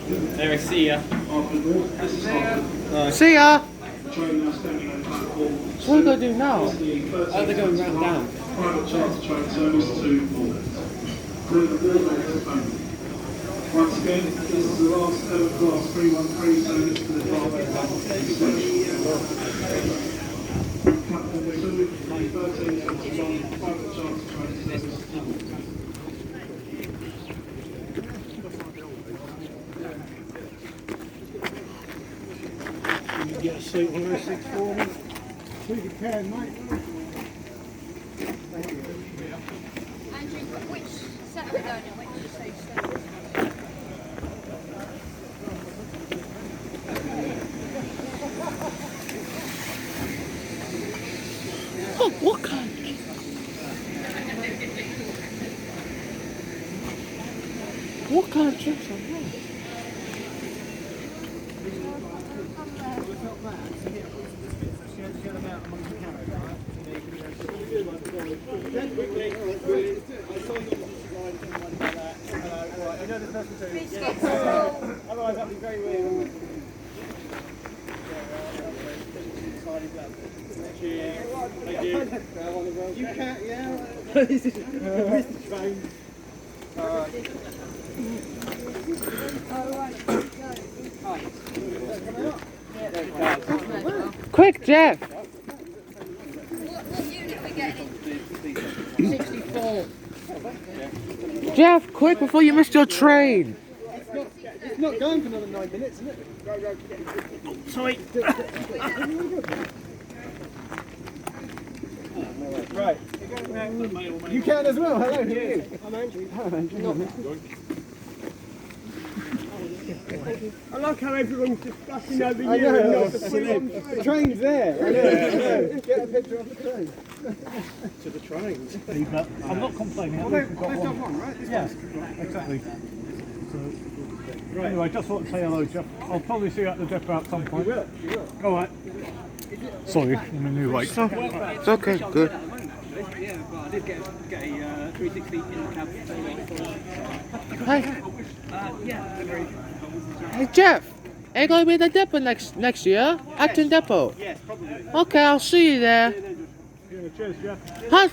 Anyway, see ya. See ya! Train now standing on platform. So what are we going to do now? Oh, they're going round down. Private charter train service to Bournemouth. Through the Bournemouth only. Once again, this is the last ever class 313 service to the Derby station. Platform 2, 1321, private charter train service to Bournemouth. Get a seat on those 6 for me. If you can, mate. Andrew, which set are we going in? Which station? Oh, what kind? What kind of trips are that? Otherwise that'd be very weird. You can't, yeah. This is the train. Quick, Jeff! What unit are we getting in? 64. Jeff, quick before you miss your train! It's not going for another 9 minutes, isn't it? Sorry. Right. You can as well. Hello, who are you? I'm Andrew. Hello, Andrew. I like how everyone's discussing over you. I know. The train's there. I know. Get a picture of the train. To the trains. I'm not complaining. Well, let's have one, right? Yeah, exactly. So, anyway, just want to say hello, Jeff. I'll probably see you at the depot at some point. You will. All right. Sorry, I'm in new late. It's okay, good. Yeah, but I did get a 360 in the cab. Hey, Yeah, very. hey Jeff! Are you going to be in the depot next year? Acton Depot? Yes, probably. Okay, I'll see you there. Yeah, cheers, Jeff. Have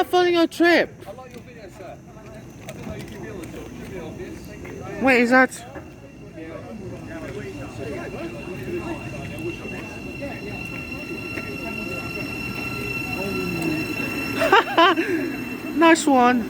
fun on your trip. I like your video, sir. I didn't know you could be on the tour. Should be obvious. Wait, is that? Nice one.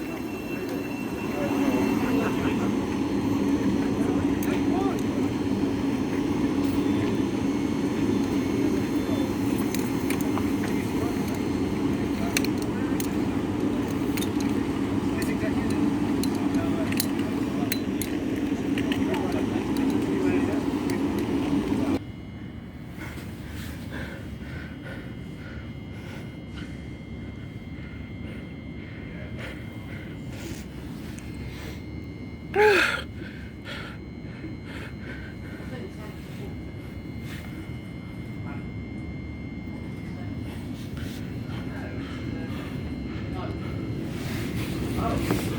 Oh.